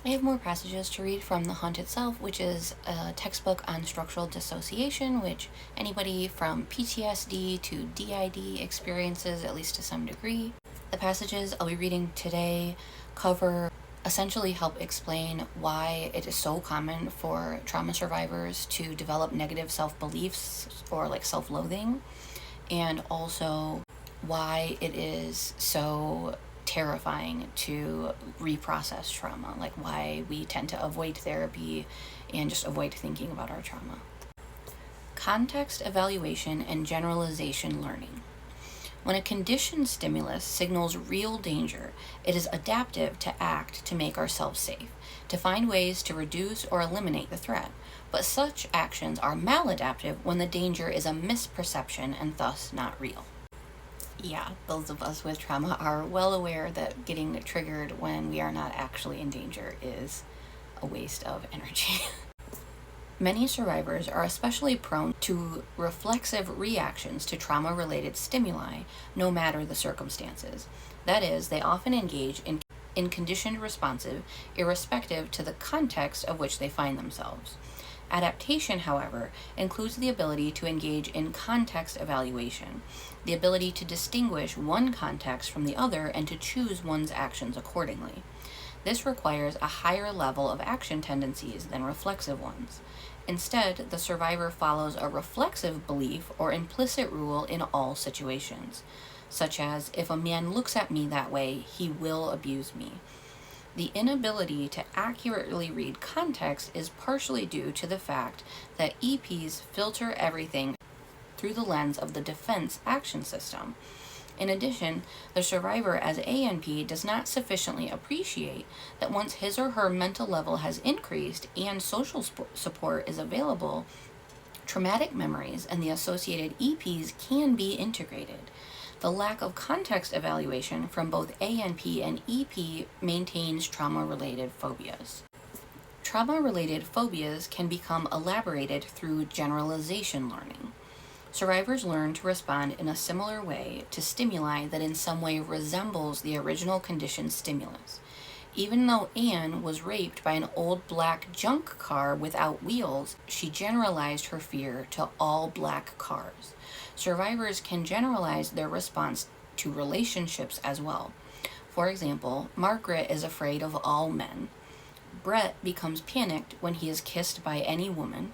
I have more passages to read from The Hunt itself, which is a textbook on structural dissociation, which anybody from PTSD to DID experiences, at least to some degree. The passages I'll be reading today essentially help explain why it is so common for trauma survivors to develop negative self-beliefs or self-loathing, and also why it is so terrifying to reprocess trauma, like why we tend to avoid therapy and just avoid thinking about our trauma. Context evaluation and generalization learning. When a conditioned stimulus signals real danger, it is adaptive to act to make ourselves safe, to find ways to reduce or eliminate the threat. But such actions are maladaptive when the danger is a misperception and thus not real. Yeah, those of us with trauma are well aware that getting triggered when we are not actually in danger is a waste of energy. Many survivors are especially prone to reflexive reactions to trauma-related stimuli, no matter the circumstances. That is, they often engage in conditioned responsive, irrespective to the context of which they find themselves. Adaptation, however, includes the ability to engage in context evaluation, the ability to distinguish one context from the other and to choose one's actions accordingly. This requires a higher level of action tendencies than reflexive ones. Instead, the survivor follows a reflexive belief or implicit rule in all situations, such as, if a man looks at me that way, he will abuse me. The inability to accurately read context is partially due to the fact that EPs filter everything through the lens of the defense action system. In addition, the survivor as ANP does not sufficiently appreciate that once his or her mental level has increased and social support is available, traumatic memories and the associated EPs can be integrated. The lack of context evaluation from both ANP and EP maintains trauma-related phobias. Trauma-related phobias can become elaborated through generalization learning. Survivors learn to respond in a similar way to stimuli that in some way resembles the original conditioned stimulus. Even though Anne was raped by an old black junk car without wheels, she generalized her fear to all black cars. Survivors can generalize their response to relationships as well. For example, Margaret is afraid of all men. Brett becomes panicked when he is kissed by any woman,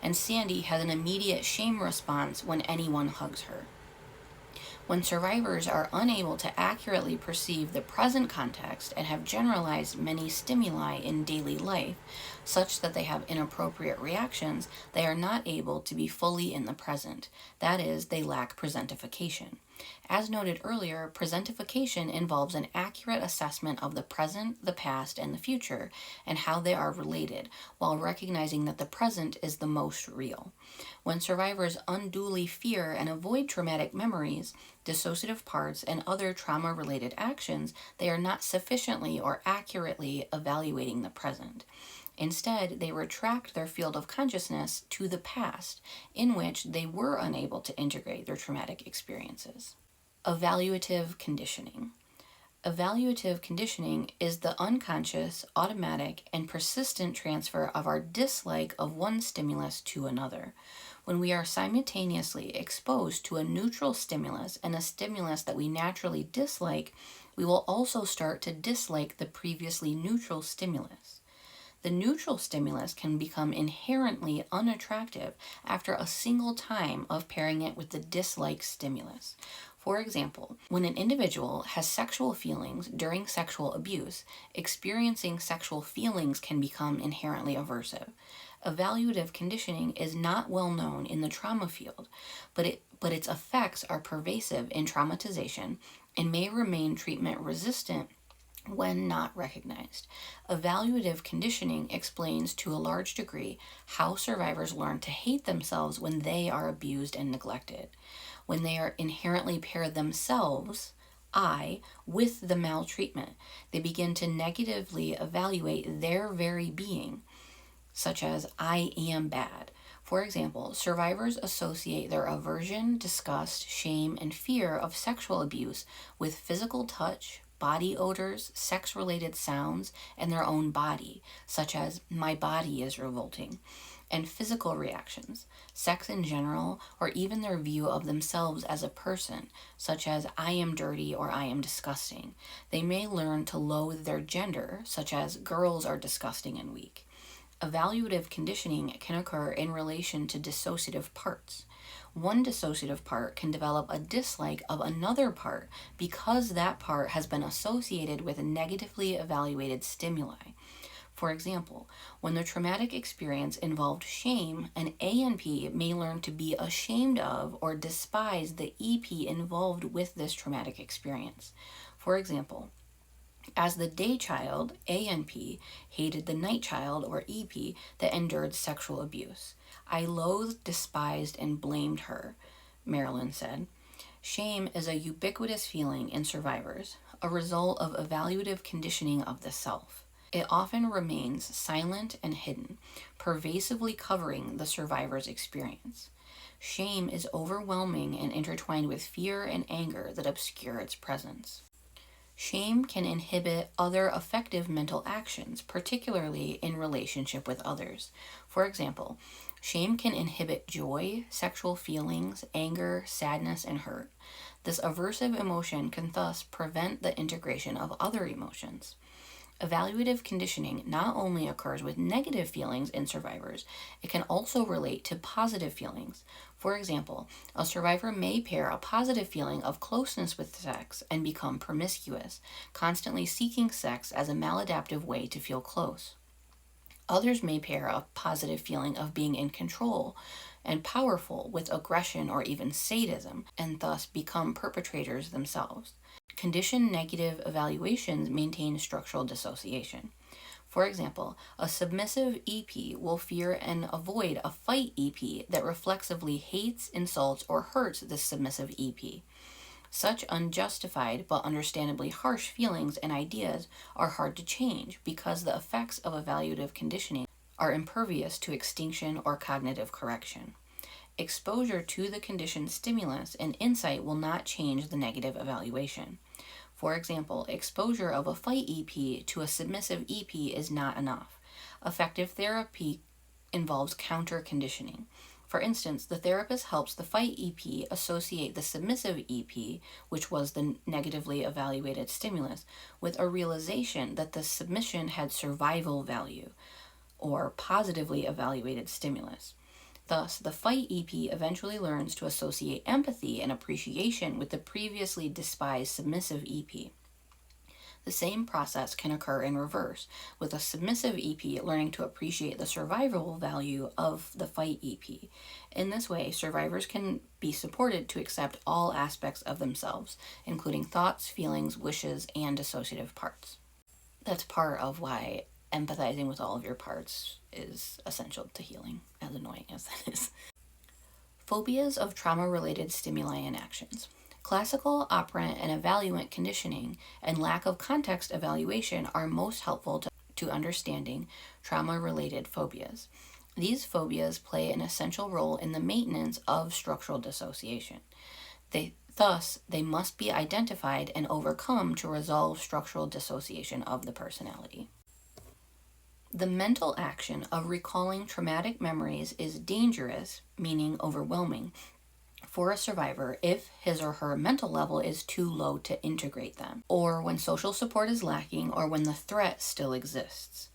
and Sandy has an immediate shame response when anyone hugs her. When survivors are unable to accurately perceive the present context and have generalized many stimuli in daily life, such that they have inappropriate reactions, they are not able to be fully in the present. That is, they lack presentification. As noted earlier, presentification involves an accurate assessment of the present, the past, and the future, and how they are related, while recognizing that the present is the most real. When survivors unduly fear and avoid traumatic memories, dissociative parts, and other trauma-related actions, they are not sufficiently or accurately evaluating the present. Instead, they retract their field of consciousness to the past, in which they were unable to integrate their traumatic experiences. Evaluative conditioning. Evaluative conditioning is the unconscious, automatic, and persistent transfer of our dislike of one stimulus to another. When we are simultaneously exposed to a neutral stimulus and a stimulus that we naturally dislike, we will also start to dislike the previously neutral stimulus. The neutral stimulus can become inherently unattractive after a single time of pairing it with the disliked stimulus. For example, when an individual has sexual feelings during sexual abuse, experiencing sexual feelings can become inherently aversive. Evaluative conditioning is not well known in the trauma field, but its effects are pervasive in traumatization and may remain treatment resistant when not recognized. Evaluative conditioning explains to a large degree how survivors learn to hate themselves when they are abused and neglected. When they are inherently pair themselves, I, with the maltreatment, they begin to negatively evaluate their very being, such as I am bad. For example, survivors associate their aversion, disgust, shame, and fear of sexual abuse with physical touch, body odors, sex-related sounds, and their own body, such as "my body is revolting," and physical reactions, sex in general, or even their view of themselves as a person, such as "I am dirty" or "I am disgusting." They may learn to loathe their gender, such as "girls are disgusting and weak." Evaluative conditioning can occur in relation to dissociative parts. One dissociative part can develop a dislike of another part because that part has been associated with negatively evaluated stimuli. For example, when the traumatic experience involved shame, an ANP may learn to be ashamed of or despise the EP involved with this traumatic experience. For example, as the day child, ANP hated the night child, or EP, that endured sexual abuse. "I loathed, despised, and blamed her," Marilyn said. Shame is a ubiquitous feeling in survivors, a result of evaluative conditioning of the self. It often remains silent and hidden, pervasively covering the survivor's experience. Shame is overwhelming and intertwined with fear and anger that obscure its presence. Shame can inhibit other effective mental actions, particularly in relationship with others. For example, shame can inhibit joy, sexual feelings, anger, sadness, and hurt. This aversive emotion can thus prevent the integration of other emotions. Evaluative conditioning not only occurs with negative feelings in survivors, it can also relate to positive feelings. For example, a survivor may pair a positive feeling of closeness with sex and become promiscuous, constantly seeking sex as a maladaptive way to feel close. Others may pair a positive feeling of being in control and powerful with aggression or even sadism, and thus become perpetrators themselves. Conditioned negative evaluations maintain structural dissociation. For example, a submissive EP will fear and avoid a fight EP that reflexively hates, insults, or hurts the submissive EP. Such unjustified but understandably harsh feelings and ideas are hard to change because the effects of evaluative conditioning are impervious to extinction or cognitive correction. Exposure to the conditioned stimulus and insight will not change the negative evaluation. For example, exposure of a fight EP to a submissive EP is not enough. Effective therapy involves counter-conditioning. For instance, the therapist helps the fight EP associate the submissive EP, which was the negatively evaluated stimulus, with a realization that the submission had survival value, or positively evaluated stimulus. Thus, the fight EP eventually learns to associate empathy and appreciation with the previously despised submissive EP. The same process can occur in reverse, with a submissive EP learning to appreciate the survival value of the fight EP. In this way, survivors can be supported to accept all aspects of themselves, including thoughts, feelings, wishes, and dissociative parts. That's part of why empathizing with all of your parts is essential to healing, as annoying as that is. Phobias of trauma-related stimuli and actions. Classical, operant, and evaluant conditioning and lack of context evaluation are most helpful to understanding trauma-related phobias. These phobias play an essential role in the maintenance of structural dissociation. Thus, they must be identified and overcome to resolve structural dissociation of the personality. The mental action of recalling traumatic memories is dangerous, meaning overwhelming, for a survivor if his or her mental level is too low to integrate them, or when social support is lacking, or when the threat still exists.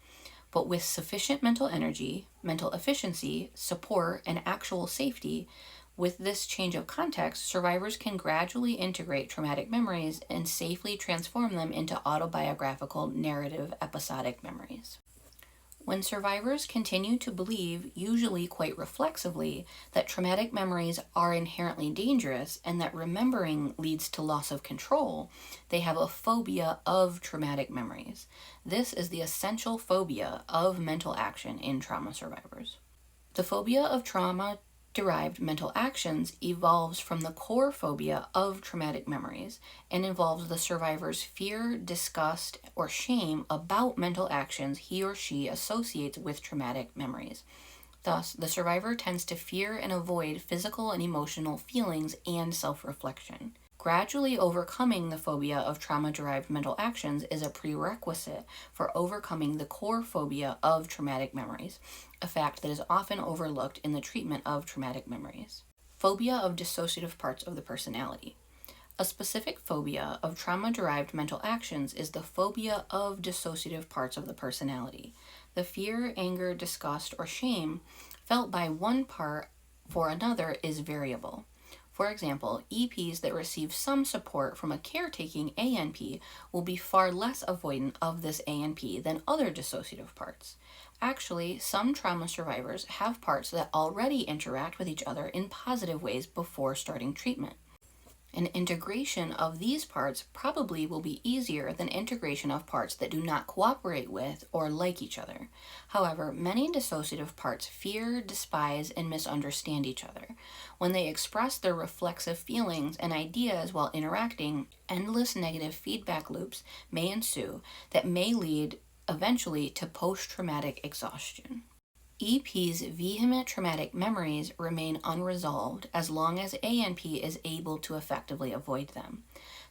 But with sufficient mental energy, mental efficiency, support, and actual safety, with this change of context, survivors can gradually integrate traumatic memories and safely transform them into autobiographical narrative episodic memories. When survivors continue to believe, usually quite reflexively, that traumatic memories are inherently dangerous and that remembering leads to loss of control, they have a phobia of traumatic memories. This is the essential phobia of mental action in trauma survivors. The phobia of trauma-derived mental actions evolves from the core phobia of traumatic memories and involves the survivor's fear, disgust, or shame about mental actions he or she associates with traumatic memories. Thus, the survivor tends to fear and avoid physical and emotional feelings and self-reflection. Gradually overcoming the phobia of trauma-derived mental actions is a prerequisite for overcoming the core phobia of traumatic memories, a fact that is often overlooked in the treatment of traumatic memories. Phobia of dissociative parts of the personality. A specific phobia of trauma-derived mental actions is the phobia of dissociative parts of the personality. The fear, anger, disgust, or shame felt by one part for another is variable. For example, EPs that receive some support from a caretaking ANP will be far less avoidant of this ANP than other dissociative parts. Actually, some trauma survivors have parts that already interact with each other in positive ways before starting treatment. And integration of these parts probably will be easier than integration of parts that do not cooperate with or like each other. However, many dissociative parts fear, despise, and misunderstand each other. When they express their reflexive feelings and ideas while interacting, endless negative feedback loops may ensue that may lead eventually to post-traumatic exhaustion. EP's vehement traumatic memories remain unresolved as long as ANP is able to effectively avoid them.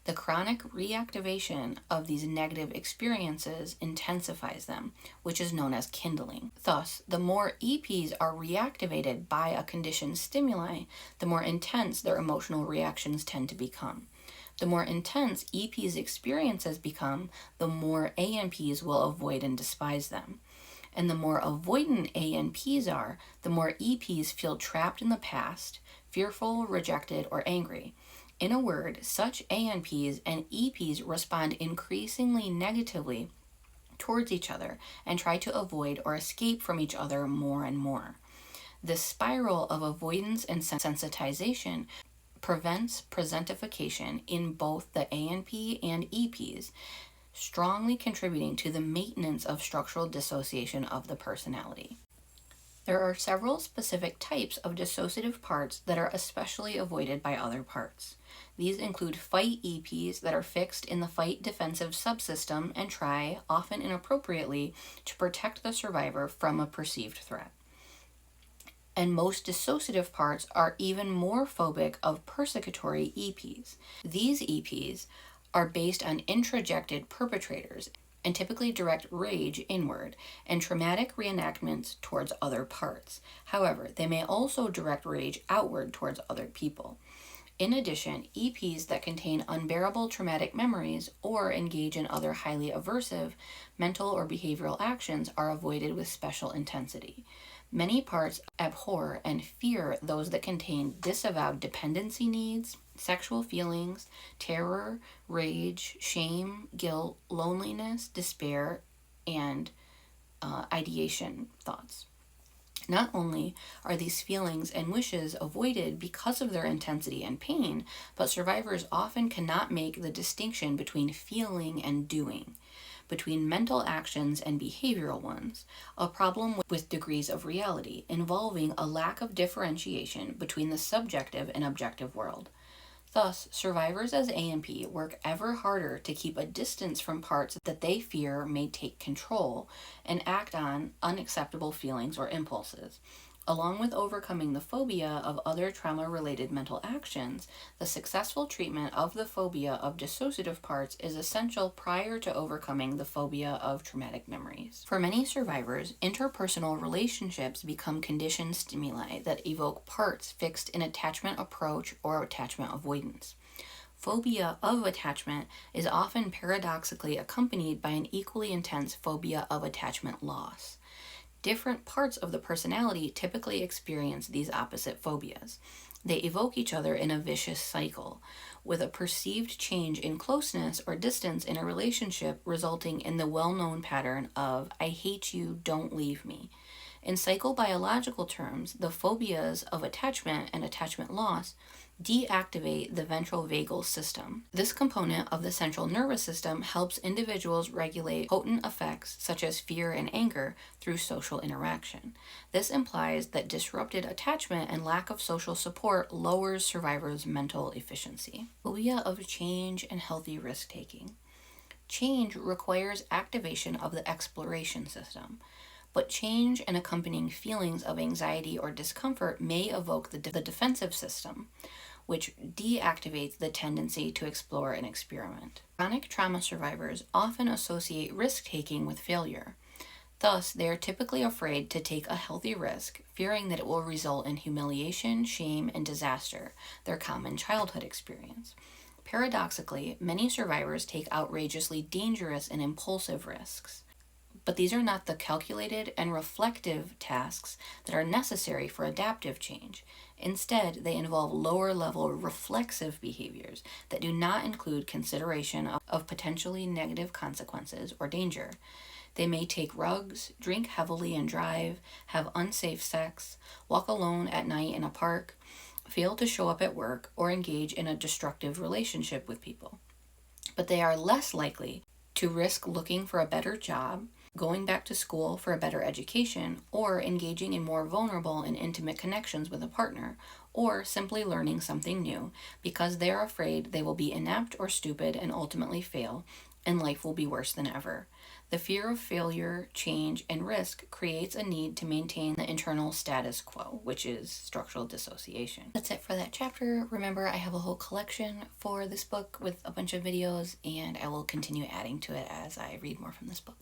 The chronic reactivation of these negative experiences intensifies them, which is known as kindling. Thus, the more EPs are reactivated by a conditioned stimuli, the more intense their emotional reactions tend to become. The more intense EP's experiences become, the more ANPs will avoid and despise them. And the more avoidant ANPs are, the more EPs feel trapped in the past, fearful, rejected, or angry. In a word, such ANPs and EPs respond increasingly negatively towards each other and try to avoid or escape from each other more and more. This spiral of avoidance and sensitization prevents presentification in both the ANP and EPs, strongly contributing to the maintenance of structural dissociation of the personality. There are several specific types of dissociative parts that are especially avoided by other parts. These include fight EPs that are fixed in the fight defensive subsystem and try, often inappropriately, to protect the survivor from a perceived threat. And most dissociative parts are even more phobic of persecutory EPs. These EPs are based on introjected perpetrators and typically direct rage inward and traumatic reenactments towards other parts. However, they may also direct rage outward towards other people. In addition, EPs that contain unbearable traumatic memories or engage in other highly aversive mental or behavioral actions are avoided with special intensity. Many parts abhor and fear those that contain disavowed dependency needs, sexual feelings, terror, rage, shame, guilt, loneliness, despair, and ideation thoughts. Not only are these feelings and wishes avoided because of their intensity and pain, but survivors often cannot make the distinction between feeling and doing, between mental actions and behavioral ones, a problem with degrees of reality, involving a lack of differentiation between the subjective and objective world. Thus, survivors as ANP work ever harder to keep a distance from parts that they fear may take control and act on unacceptable feelings or impulses. Along with overcoming the phobia of other trauma-related mental actions, the successful treatment of the phobia of dissociative parts is essential prior to overcoming the phobia of traumatic memories. For many survivors, interpersonal relationships become conditioned stimuli that evoke parts fixed in attachment approach or attachment avoidance. Phobia of attachment is often paradoxically accompanied by an equally intense phobia of attachment loss. Different parts of the personality typically experience these opposite phobias. They evoke each other in a vicious cycle, with a perceived change in closeness or distance in a relationship resulting in the well-known pattern of "I hate you, don't leave me." In psychobiological terms, the phobias of attachment and attachment loss deactivate the ventral vagal system. This component of the central nervous system helps individuals regulate potent effects such as fear and anger through social interaction. This implies that disrupted attachment and lack of social support lowers survivors' mental efficiency. Phobia of change and healthy risk-taking. Change requires activation of the exploration system, but change and accompanying feelings of anxiety or discomfort may evoke the defensive system. which deactivates the tendency to explore and experiment. Chronic trauma survivors often associate risk-taking with failure. Thus, they are typically afraid to take a healthy risk, fearing that it will result in humiliation, shame, and disaster, their common childhood experience. Paradoxically, many survivors take outrageously dangerous and impulsive risks. But these are not the calculated and reflective tasks that are necessary for adaptive change. Instead, they involve lower level reflexive behaviors that do not include consideration of potentially negative consequences or danger. They may take drugs, drink heavily and drive, have unsafe sex, walk alone at night in a park, fail to show up at work, or engage in a destructive relationship with people. But they are less likely to risk looking for a better job, going back to school for a better education, or engaging in more vulnerable and intimate connections with a partner, or simply learning something new because they are afraid they will be inept or stupid and ultimately fail, and life will be worse than ever. The fear of failure, change, and risk creates a need to maintain the internal status quo, which is structural dissociation. That's it for that chapter. Remember, I have a whole collection for this book with a bunch of videos, and I will continue adding to it as I read more from this book.